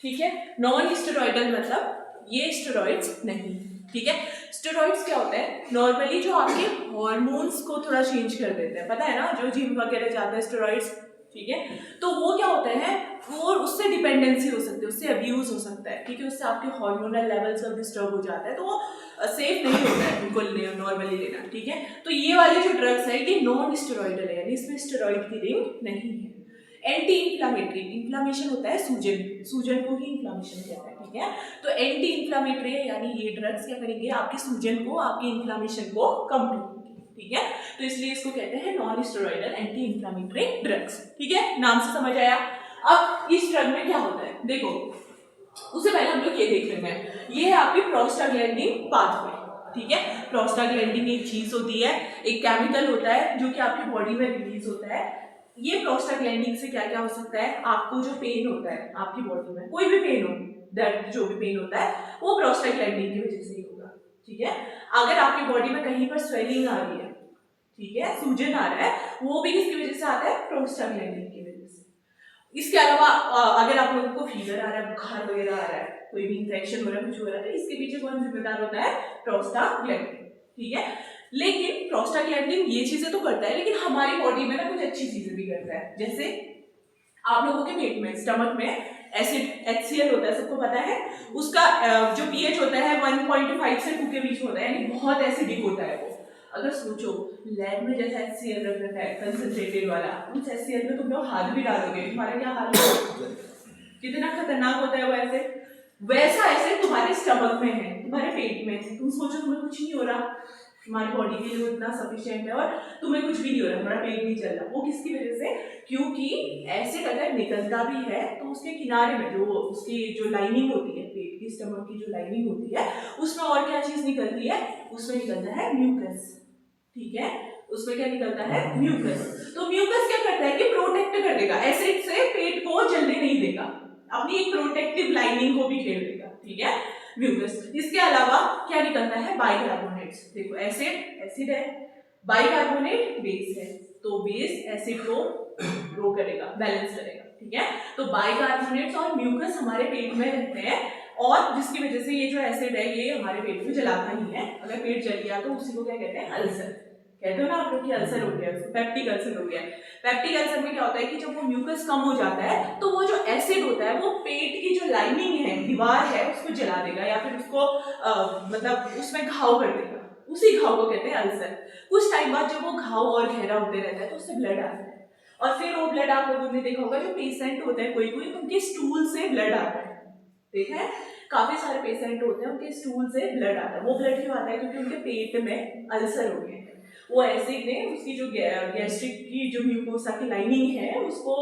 ठीक है। Non steroidal मतलब ये स्टेरॉइड्स नहीं, ठीक है। स्टेरॉइड्स क्या होता है, नॉर्मली जो आपके हॉर्मोन्स को थोड़ा चेंज कर देते हैं, पता है ना, जो जिम वगैरह जाते हैं स्टेरॉइड्स, ठीक है। तो वो क्या होता है, वो उससे डिपेंडेंसी हो सकती है, उससे अब्यूज हो सकता है, ठीक है, उससे आपके हार्मोनल लेवल्स सब डिस्टर्ब हो जाता है, तो वो सेफ नहीं होता है उनको नॉर्मली लेना, ठीक है। तो ये वाले जो ड्रग्स है ये नॉन स्टेरॉइडल है, यानी इसमें स्टेरॉइड की रिंग नहीं है। एंटी इंफ्लामेटरी, इंफ्लामेशन होता है सूजन, सूजन को ही इंफ्लामेशन कहते हैं, ठीक है। तो एंटी इंफ्लामेटरी है, यानी ये ड्रग्स क्या करेंगे, आपके सूजन को, आपके इंफ्लामेशन को कम करेंगे, ठीक है। तो इसलिए इसको कहते हैं non steroidal anti inflammatory drugs, ठीक है, नाम से समझ आया। अब इस ड्रग में क्या होता है, देखो उससे पहले हम लोग ये देख लेते हैं, ये है आपकी प्रोस्टाग्लैंडिन पाथवे, ठीक है। प्रोस्टाग्लैंडिन एक चीज होती है, एक केमिकल होता है जो कि आपकी बॉडी में रिलीज होता है। ये प्रोस्टाग्लैंडिन से क्या क्या हो सकता है, आपको जो पेन होता है आपकी बॉडी में, कोई भी पेन हो, दर्द जो भी पेन होता है वो प्रोस्टाग्लैंडिन की वजह से ही होगा, ठीक है। अगर आपकी बॉडी में कहीं पर स्वेलिंग आ रही है, ठीक है, सूजन आ रहा है, वो भी किसकी वजह से आता है, प्रोस्टाग्लैंडिन की वजह से। इसके अलावा अगर आप लोगों को फीवर आ रहा है, बुखार वगैरह आ रहा है, कोई भी इंफेक्शन हो रहा है, कुछ हो रहा है, तो इसके पीछे कौन जिम्मेदार होता है, प्रोस्टाग्लैंडिन, ठीक है। लेकिन प्रोस्टाग्लैंडिन ये चीजें तो करता है, लेकिन हमारी बॉडी में ना कुछ अच्छी चीजें भी करता है, जैसे आप लोगों के पेट में, स्टमक में एसिड HCl होता है, सबको पता है, उसका जो pH होता है 1.5 से 2 के बीच होता है, यानी बहुत एसिडिक होता है वो। अगर सोचो लैब में जैसा HCl रख रखा है कंसंट्रेटेड वाला, उस HCl में तुम लोग हाथ भी डालोगे, तुम्हारा क्या हाल होगा, कितना खतरनाक होता है वो ऐसे, वैसा ऐसे तुम्हारे स्टमक में है, तुम्हारे पेट में है, तुम सोचो तुम्हें कुछ नहीं हो रहा, तुम्हारी बॉडी के लिए इतना सफिशिएंट है और तुम्हें कुछ भी नहीं हो रहा, तुम्हारा पेट नहीं चल रहा, वो किसकी वजह से, क्योंकि एसिड अगर निकलता भी है तो उसके किनारे में जो उसकी जो लाइनिंग होती है, पेट की स्टमक की जो लाइनिंग होती है, उसमें और क्या चीज निकलती है, उसमें निकलता है म्यूकस, ठीक है, उसमें क्या निकलता है, म्यूकस। तो म्यूकस क्या करता है कि प्रोटेक्ट कर देगा, एसिड से पेट को जलने नहीं देगा, अपनी एक प्रोटेक्टिव लाइनिंग को भी घेर देगा, ठीक है, म्यूकस। इसके अलावा क्या निकलता है, बाइकार्बोनेट्स, देखो एसिड एसिड है, बाइकार्बोनेट बेस है, तो बेस एसिड को रो करेगा, बैलेंस करेगा, ठीक है। तो बाइकार्बोनेट्स और म्यूकस हमारे पेट में रहते हैं, और जिसकी वजह से ये जो एसिड है ये हमारे पेट में जलाता नहीं है, अगर पेट जल गया तो उसी को क्या कहते हैं, अल्सर कहते हो ना आप लोग कि अल्सर हो गया, पेप्टिक अल्सर हो गया। पेप्टिक अल्सर में क्या होता है कि जब वो म्यूकस कम हो जाता है तो वो जो एसिड होता है वो पेट की जो लाइनिंग है, दीवार है, उसको जला देगा, या फिर उसको मतलब उसमें घाव कर देगा, उसी घाव को कहते हैं अल्सर। कुछ टाइम बाद जब वो घाव और गहरा होते रहता है तो उससे ब्लड आता है, और फिर वो ब्लड आप लोगों ने देखा होगा, जो पेशेंट होते हैं कोई कोई, उनके स्टूल से ब्लड आता है, देखा है, काफी सारे पेशेंट होते हैं उनके स्टूल से ब्लड आता है, वो ब्लड क्यों आता है, क्योंकि उनके पेट में अल्सर हो गए हैं, वो एसिड ने उसकी जो गैस्ट्रिक की जो म्यूकोसा की लाइनिंग है उसको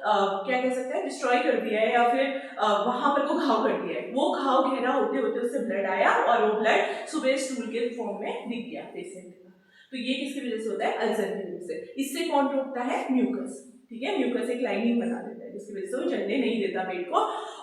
क्या कह सकते हैं, डिस्ट्रॉय कर दिया है, या फिर वहां पर वो घाव कर दिया है, वो घाव गहरा होते होते उससे ब्लड आया और वो ब्लड सुबह स्टूल के फॉर्म में दिख गया पेशेंट का। तो ये किसकी वजह से होता है, अल्सर की वजह से। इससे कौन रोकता है, म्यूकस, ठीक है, म्यूकस एक लाइनिंग बना देता है जिसकी वजह से वो जलने नहीं देता पेट को,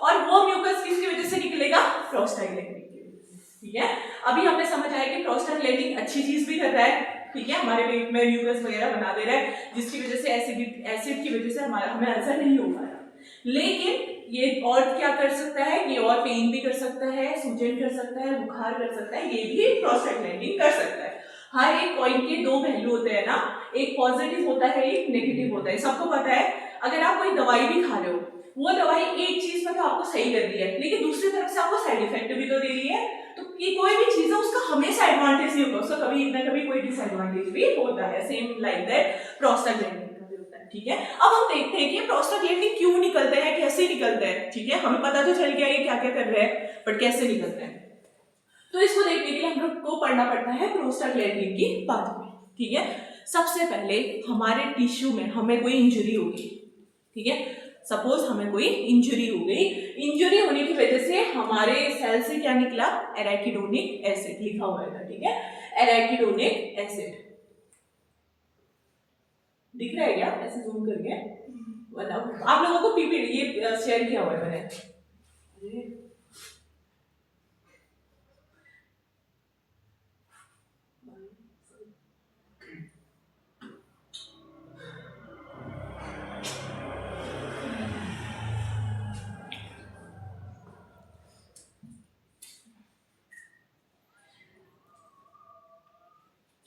और वो म्यूकस किसकी वजह से निकलेगा, प्रोस्टाग्लैंडिन की वजह से, ठीक है। अभी हमने समझ आया कि प्रोस्टाग्लैंडिन अच्छी चीज भी कर रहा है, ठीक है, हमारे पेट में म्यूकस वगैरह बना दे रहा है, जिसकी वजह से एसिड की वजह से हमें अल्सर नहीं हो पा रहा, लेकिन ये और क्या कर सकता है, ये और पेन भी कर सकता है, सूजन कर सकता है, बुखार कर सकता है, ये भी प्रोस्टाग्लैंडिन कर सकता है। हर एक कॉइन के दो पहलू होते हैं ना, एक पॉजिटिव होता है, एक नेगेटिव होता है, सबको पता है। अगर आप कोई दवाई भी खा रहे हो, वो दवाई एक चीज में तो आपको सही कर रही है, लेकिन दूसरी तरफ से आपको साइड इफेक्ट भी तो दे रही है, तो ये कोई भी चीज है उसका हमेशा एडवांटेज नहीं होगा, उसका कभी ना कभी कोई डिसएडवांटेज भी होता है, सेम लाइक दैट प्रोस्टाग्लैंडिन का भी होता है, ठीक है। अब हम देखते हैं कि प्रोस्टाग्लैंडिन क्यों निकलते हैं, कैसे निकलते हैं, ठीक है, हमें पता तो चल गया ये क्या क्या कर रहे हैं, बट कैसे निकलते हैं, तो इसको देखने के लिए हम लोग को पढ़ना पड़ता है प्रोस्टाग्लैंडिन की पाथवे, ठीक है। सबसे पहले हमारे टिश्यू में हमें कोई इंजरी होगी, ठीक है, सपोज हमें कोई इंजरी हो गई, इंजरी होने की वजह से हमारे सेल से क्या निकला, एराकिडोनिक एसिड लिखा हुआ है, ठीक है, एराकिडोनिक एसिड दिख रहा है क्या, ऐसे जूम करके बताओ, आप लोगों को पीपीटी ये शेयर किया हुआ है मैंने,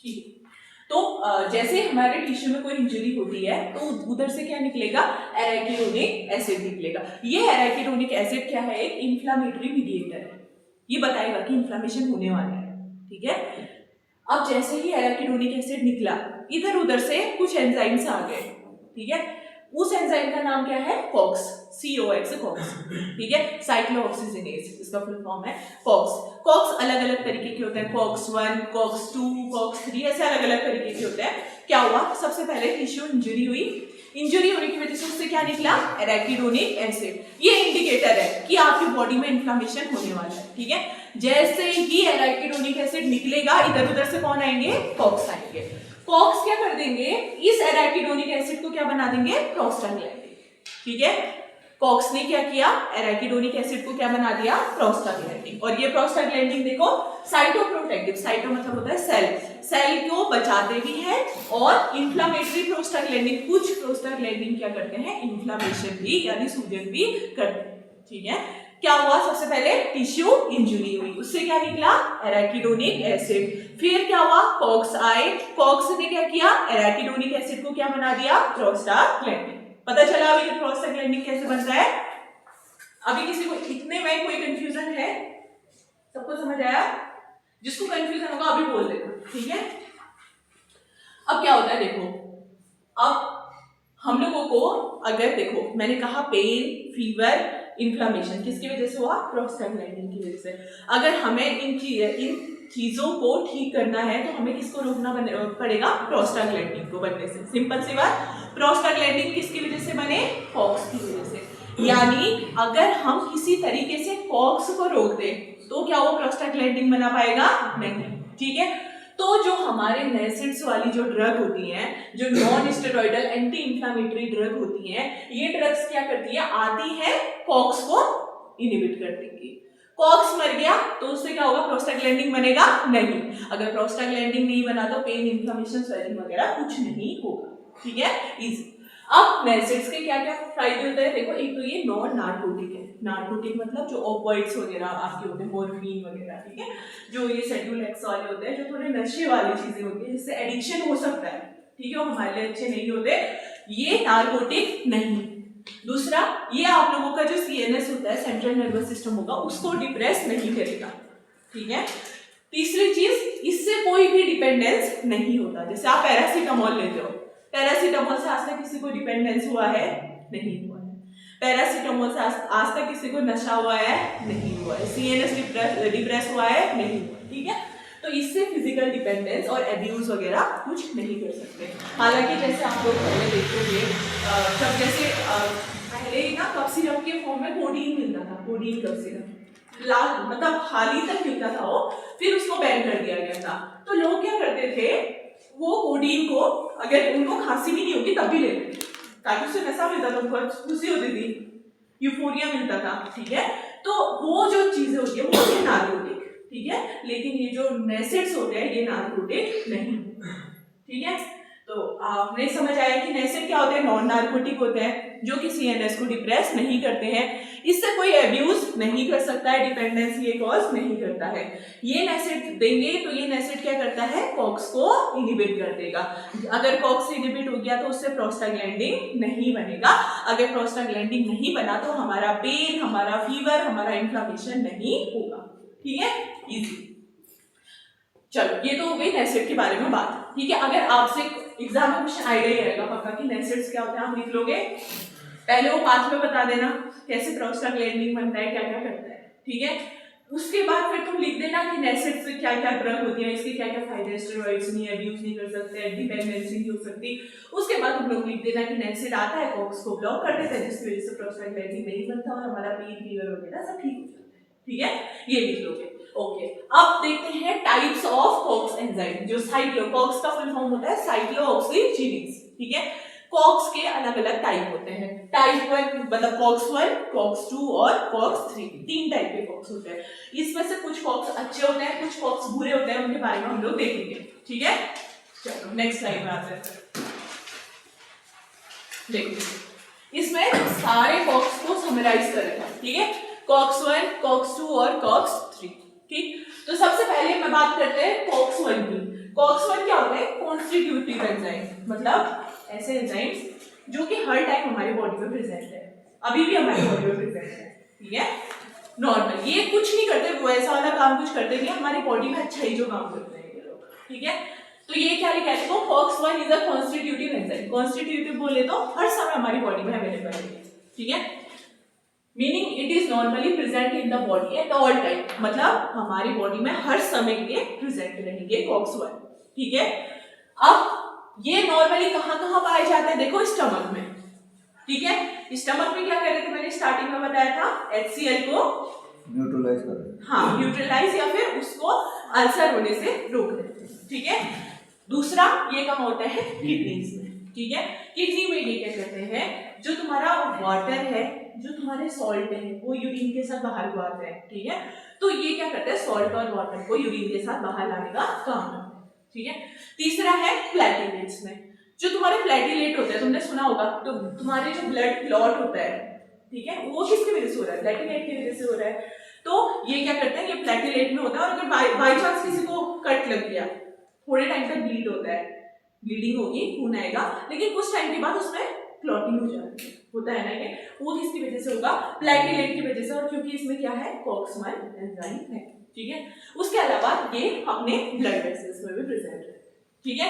ठीक है। तो जैसे हमारे टिश्यू में कोई इंजरी होती है तो उधर से क्या निकलेगा, एराकिडोनिक एसिड निकलेगा। ये एराकिडोनिक एसिड क्या है, एक इंफ्लेमेटरी मीडिएटर है, ये बताएगा कि इन्फ्लेमेशन होने वाला है। ठीक है, अब जैसे ही एराकिडोनिक एसिड निकला, इधर उधर से कुछ एंजाइम्स आ गए। ठीक है, उस एंजाइम का नाम क्या है, कॉक्स, COX कॉक्स। ठीक है, साइक्लोऑक्सीजिनेज इसका फुल फॉर्म है कॉक्स। कॉक्स अलग अलग तरीके के होते हैं, कॉक्स 1, कॉक्स 2, कॉक्स 3, ऐसे अलग अलग तरीके के होते हैं। क्या हुआ, सबसे पहले टिश्यू इंजरी हुई, इंजरी होने की वजह से उससे क्या निकला, एराकिडोनिक एसिड। ये इंडिकेटर है कि आपकी बॉडी में इन्फ्लेमेशन होने वाला है। ठीक है, जैसे ही एराकिडोनिक एसिड निकलेगा, इधर उधर से कौन आएंगे, कॉक्स आएंगे। कॉक्स क्या कर देंगे, इस एराकिडोनिक एसिड को क्या बना देंगे, प्रोस्टाग्लैंडिन। ठीक है, कॉक्स ने क्या किया, एराकिडोनिक एसिड को क्या बना दिया, प्रोस्टाग्लैंडिन। और ये प्रोस्टाग्लैंडिन देखो साइटोप्रोटेक्टिव, साइटो मतलब होता है सेल, सेल को बचाते भी हैं, और इंफ्लेमेटरी प्रोस्टाग्लैंडिन, कुछ प्रोस्टाग्लैंडिन क्या करते हैं, इंफ्लेमेशन भी यानी सूजन भी करते हैं। ठीक है, क्या हुआ, सबसे पहले टिश्यू इंजरी हुई, उससे क्या निकला, एराकिडोनिक एसिड। फिर क्या हुआ, कॉक्स आए, कॉक्स ने क्या किया, एराकिडोनिक एसिड को क्या बना दिया, प्रोस्टाग्लैंडिन। पता चला अभी प्रोस्टाग्लैंडिन कैसे बनता है। अभी किसी को इतने में कोई कंफ्यूजन है, सबको समझ आया, जिसको कंफ्यूजन होगा अभी बोल देना। ठीक है, अब क्या होता है देखो, अब हम लोगों को अगर देखो मैंने कहा पेन, फीवर, इन्फ्लेमेशन किसकी वजह से हुआ, प्रोस्टाग्लैंडिन की वजह से। अगर हमें इन चीजों को ठीक करना है तो हमें किसको रोकना पड़ेगा, प्रोस्टाग्लैंडिन को बनने से। सिंपल सी बात, प्रोस्टाग्लैंडिन किसकी वजह से बने, कॉक्स की वजह से। यानी अगर हम किसी तरीके से कॉक्स को रोक दें तो क्या वो प्रोस्टाग्लैंडिन बना पाएगा, नहीं। ठीक है, तो जो हमारे नेसेंट्स वाली जो ड्रग होती हैं, जो non steroidal anti inflammatory drug होती हैं, ये ड्रग्स क्या करती है, आती है कॉक्स को इनहिबिट कर देंगी। कॉक्स मर गया तो उससे क्या होगा, प्रोस्टाग्लैंडिन बनेगा नहीं। अगर प्रोस्टाग्लैंडिन नहीं बना तो पेन, इन्फ्लेमेशन, स्वेलिंग वगैरह कुछ नहीं होगा। ठीक है, इजी। अब नेसेंट्स के क्या क्या फायदे होते हैं देखो, एक तो ये नॉन नार्कोटिक है। नार्कोटिक मतलब जो ऑपियोइड्स वगैरह आपके होते हैं, मॉर्फिन वगैरह। ठीक है, जो ये सेड्यूलेक्स वाले होते हैं, जो थोड़े नशे वाली चीजें होती है जिससे एडिक्शन हो सकता है। ठीक है, वो हमारे लिए अच्छे नहीं होते, ये नार्कोटिक नहीं। दूसरा, ये आप लोगों का जो CNS होता है, सेंट्रल नर्वस सिस्टम होगा, उसको डिप्रेस नहीं करेगा। ठीक है, तीसरी चीज, इससे कोई भी डिपेंडेंस नहीं होता। जैसे आप पैरासीटामोल लेते हो, पैरासीटामोल से आज तक किसी को डिपेंडेंस हुआ है, नहीं हुआ है। पैरासीटामोल से आज तक किसी को नशा हुआ है, नहीं हुआ है। CNS डिप्रेस हुआ है, नहीं हुआ। ठीक है, तो इससे फिजिकल डिपेंडेंस और एब्यूज वगैरह कुछ नहीं कर सकते। हालांकि जैसे आप लोग पहले देखोगे, जब जैसे पहले ही ना कफ सिरप के फॉर्म में कोडीन मिलता था, कोडीन कफ सिरप लाल मतलब हाल ही तक मिलता था वो, फिर उसको बैन कर दिया गया था। तो लोग क्या करते थे, वो कोडीन को अगर उनको खांसी भी नहीं होगी तब भी लेते थे, ताकि उससे नशा मिलता था, उनको खुशी होती थी, यूफोरिया मिलता था। ठीक है, तो वो जो चीजें होती है वो होती है नार्कोटिक। ठीक है, लेकिन ये जो नेसेट्स होते हैं ये नार्कोटिक नहीं। ठीक है, तो आपने समझ आया कि नेसेट क्या होते हैं, नॉन नार्कोटिक होते हैं, जो कि CNS को डिप्रेस नहीं करते हैं, इससे कोई एब्यूज नहीं कर सकता है, डिपेंडेंसी ये कॉज नहीं करता है। ये नेसेट देंगे तो ये नेसेट क्या करता है, कॉक्स को इनहिबिट कर देगा। अगर कॉक्स इनहिबिट हो गया तो उससे प्रोस्टाग्लैंडिन नहीं बनेगा। अगर प्रोस्टाग्लैंडिन नहीं बना तो हमारा पेन, हमारा फीवर, हमारा इन्फ्लेमेशन नहीं होगा। ठीक है, इजी। चलो, ये तो हो गई नेसेट के बारे में बात। ठीक है, अगर आपसे एग्जाम में क्वेश्चन आइडिया ही रहेगा पक्का कि नेसेट्स क्या होते हैं, आप लिख लोगे, पहले वो पांच में बता देना कैसे प्रोस्टाग्लैंडिन बनता है, क्या क्या करता है। ठीक है, उसके बाद फिर तुम लिख देना कि नेसेट से क्या क्या ड्रग होती है, इसके क्या क्या फायदे, स्टेरॉइड्स नहीं अब्यूज नहीं कर सकते, डिपेंडेंसी नहीं हो सकती। उसके बाद तुम लोग लिख देना कि नेसेट आता है, कॉक्स को ब्लॉक कर देता है, जिसकी वजह से प्रोस्टाग्लैंडिन नहीं बनता और हमारा पेन, फीवर वगैरह सब ठीक हो जाता है। ठीक है, ये लिख लोगे। ओके, अब देखते हैं टाइप्स ऑफ कॉक्स एंजाइम। जो साइक्लोकॉक्स का फुल फॉर्म होता है साइक्लोऑक्सीजिनेज। ठीक है, कॉक्स के अलग अलग टाइप होते हैं। टाइप 1 मतलब कॉक्स 1, कॉक्स 2 और कॉक्स 3, तीन टाइप के कॉक्स होते हैं। इसमें से कुछ कॉक्स अच्छे होते हैं, कुछ कॉक्स बुरे होते हैं, उनके बारे में हम लोग देखेंगे। ठीक है, चलो नेक्स्ट स्लाइड में आते हैं। देखिए, इसमें सारे कॉक्स को समराइज करेगा। ठीक है, कॉक्स 1, कॉक्स 2 और कॉक्स 3। ठीक, तो सबसे पहले मैं बात करते हैं कॉक्स 1 की। कॉक्स-1 क्या होता है? कॉन्स्टिट्यूटिव एंजाइम, मतलब ऐसे एंजाइम्स जो कि हर टाइम हमारी बॉडी में प्रेजेंट है, अभी भी हमारी बॉडी में प्रेजेंट है, ठीक है। नॉर्मल ये कुछ नहीं करते, वो ऐसा वाला काम कुछ करते नहीं, हमारी बॉडी में अच्छा ही जो काम करते हैं ये लोग, ठीक है। तो ये क्या लिखा है देखो, COX one is a constitutive enzyme. Constitutive बोले तो हर समय हमारी बॉडी में अवेलेबल है, ठीक है। Meaning it is normally present in the body at all time, मतलब हमारी बॉडी में हर समय के लिए प्रेजेंट रहेंगे कॉक्स-1, ठीक है। अब ये नॉर्मली कहाँ पाए जाते हैं? देखो स्टमक में, ठीक है। स्टमक में क्या कर रहे थे, मैंने स्टार्टिंग में बताया था, HCl को न्यूट्रलाइज कर रहे हैं। हाँ, न्यूट्रलाइज या फिर उसको अल्सर होने से रोक रहे थे, ठीक है। दूसरा ये काम होता है किडनीज में, ठीक है। किडनी में ये क्या करते हैं, जो तुम्हारा वाटर है, जो तुम्हारे सॉल्ट है, वो यूरिन के साथ बाहर को आते हैं, ठीक है। तो ये क्या करते हैं, सॉल्ट और वाटर को यूरिन के साथ बाहर लाने का काम करते हैं, ठीक है। तीसरा है प्लेटलेट्स में, जो तुम्हारे प्लेटलेट होते हैं, तुमने सुना होगा, तो तुम्हारे जो ब्लड क्लॉट होता है, ठीक है, वो किसकी वजह से हो रहा है? प्लेटलेट की वजह से हो रहा है। तो ये क्या करते हैं, ये प्लेटलेट में होता है, और अगर बाई चांस किसी को कट लग गया, थोड़े टाइम तक ब्लीड होता है, ब्लीडिंग होगी, खून आएगा, लेकिन कुछ टाइम के बाद उसमें क्लॉटिंग हो जाती है, होता है ना, ये वो किसकी वजह से होगा? प्लेटलेट की वजह से, और क्योंकि इसमें क्या है, कॉक्स-1 एंजाइम है, ठीक है। उसके अलावा ये अपने ब्लड वेसल्स में भी प्रेजेंट है, ठीक है।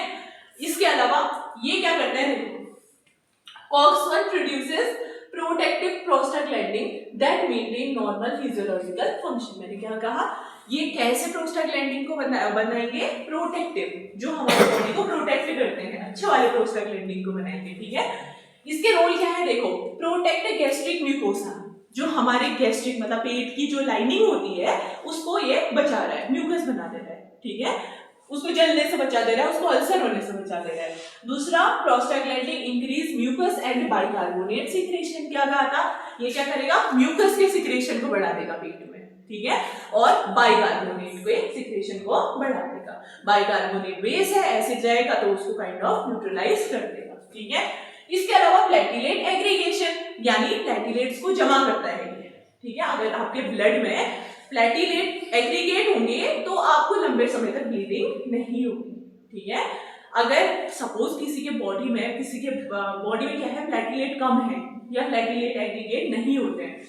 इसके अलावा ये क्या करता है, COX one produces protective prostaglandin that maintain normal physiological function. मैंने क्या कहा, ये कैसे प्रोस्टाग्लैंडिन को बनाएंगे? प्रोटेक्टिव, जो हमारी बॉडी को प्रोटेक्ट करते हैं, अच्छे वाले प्रोस्टाग्लैंडिन को बनाएंगे, ठीक है। इसके रोल क्या है देखो, प्रोटेक्ट गैस्ट्रिक म्यूकोसा, जो हमारे गैस्ट्रिक मतलब पेट की जो लाइनिंग होती है उसको ये बचा रहा है, म्यूकस बना दे रहा है, ठीक है, उसको जलने से बचा दे रहा है, उसको अल्सर होने से बचा दे रहा है। दूसरा, prostaglandin increase mucus and bicarbonate secretion. क्या कहा था, ये क्या करेगा, म्यूकस के सिक्रेशन को बढ़ा देगा पेट में, ठीक है, और बाइकार्बोनेट के सिक्रेशन को बढ़ा देगा। बाइकार्बोनेट बेस है, एसिड जाएगा तो उसको काइंड ऑफ न्यूट्रलाइज कर देगा, ठीक है। इसके अलावा प्लेटिलेट एग्रीगेशन, यानी प्लेटिलेट्स को जमा करता है ये, ठीक है। अगर आपके ब्लड में प्लेटिलेट एग्रीगेट होंगे तो आपको लंबे समय तक ब्लीडिंग नहीं होगी, ठीक है। अगर सपोज किसी के बॉडी में क्या है, प्लेटिलेट कम है या प्लेटिलेट एग्रीगेट नहीं होते हैं,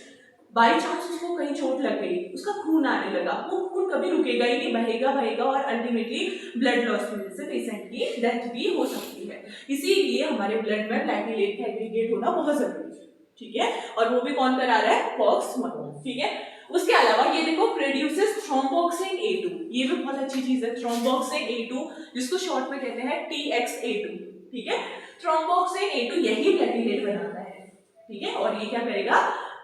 बाई चांस उसको कहीं चोट लग गई, उसका खून आने लगा, वो खून कभी रुकेगा ही नहीं, बहेगा और अल्टीमेटली ब्लड लॉस की वजह से पेशेंट की डेथ भी हो सकती है। इसीलिए हमारे ब्लड में प्लेटिलेट का एग्रीगेट होना बहुत जरूरी है, ठीक है। और वो भी कौन करा रहा है, कॉक्स-1, ठीक है। उसके अलावा ये देखो, प्रोड्यूसेस थ्रोम्बोक्सिन A2, ये भी बहुत अच्छी चीज है, थ्रोम्बोक्सिन A2, जिसको शॉर्ट में कहते हैं TXA2, ठीक है। थ्रोम्बोक्सिन A2 यही प्लेटिलेट बनाता है, ठीक है, और ये क्या करेगा,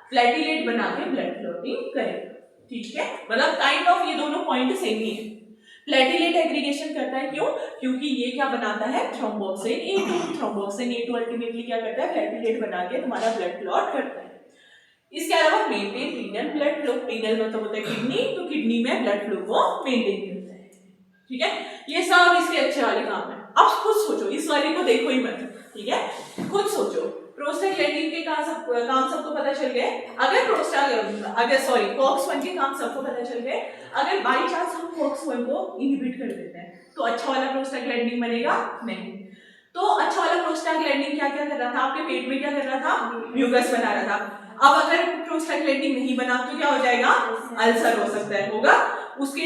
प्लेटिलेट बना के ब्लड क्लॉटिंग करेगा, ठीक है। मतलब काइंड ऑफ ये दोनों पॉइंट सेम ही है। प्लेटिलेट एग्रीगेशन करता है, क्यों? क्योंकि ये क्या बनाता है, thromboxane A2। Thromboxane A2 ultimately क्या करता है, प्लेटिलेट बना के तुम्हारा ब्लड क्लॉट करता है। इसके अलावा maintain renal blood flow, renal मतलब होता है किडनी, तो किडनी में ब्लड फ्लो को मेंटेन करता है, ठीक है। ये सब इसके अच्छे वाले काम है। अब खुद सोचो, इस वाले को देखो ही मत, ठीक है, खुद सोचो, प्रोस्टाग्लैंडिन के काम सबको पता चल गए, अगर कॉक्स-1 के काम सबको पता चल गए, अगर बाई चांस हम कॉक्स-1 को इनहिबिट कर देते हैं तो अच्छा वाला प्रोस्टाग्लैंडिन बनेगा नहीं। तो अच्छा वाला प्रोस्टाग्लैंडिन क्या क्या कर रहा था, आपके पेट में क्या कर रहा था, म्यूकस बना रहा था। अब अगर प्रोस्टाग्लैंडिन नहीं बना तो क्या हो जाएगा, अल्सर हो सकता है, होगा, उसके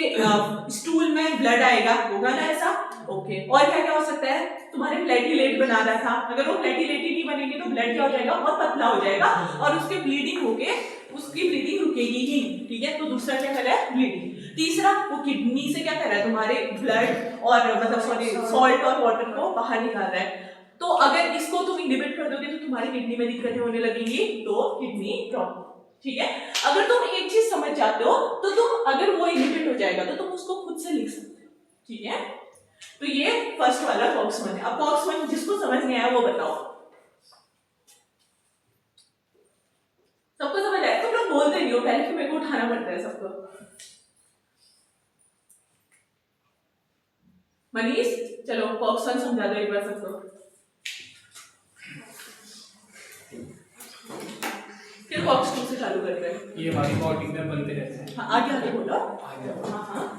स्टूल में ब्लड आएगा, होगा ना ऐसा, ओके। और क्या क्या हो सकता है, तुम्हारे प्लेटिलेट बना रहा था, अगर वो प्लेटिलेट ही नहीं बनेंगे तो ब्लड क्या हो जाएगा, बहुत पतला हो जाएगा और उसके ब्लीडिंग होके उसकी ब्लीडिंग रुकेगी ही, ठीक है। तो दूसरा क्या कर रहा है, ब्लीडिंग। तीसरा, वो किडनी से क्या कर रहा है, तुम्हारे ब्लड और मतलब सॉल्ट और वाटर को बाहर निकाल रहा है। तो अगर इसको तुम इनहिबिट कर दोगे तो तुम्हारी किडनी में दिक्कतें होने लगेंगी, तो किडनी प्रॉब्लम, ठीक है। अगर तुम एक चीज समझ जाते हो तो तुम, अगर वो इनहिबिट हो जाएगा तो तुम उसको खुद से लिख सकते हो, ठीक है। तो ये फर्स्ट वाला कॉक्स-1 है। अब कॉक्स-1 जिसको समझ नहीं आया वो बताओ, सबको समझ आया? तुम लोग बोलते नहीं हो, पहले कि मेरे को उठाना पड़ता है सबको। मनीष, चलो कॉक्स-1 समझा दो एक बार सबको, फिर कॉक्स-2 से चालू करते हैं। ये हमारी बॉडी में बनते रहते हैं। हाँ, आगे आगे बोलो। हाँ हाँ,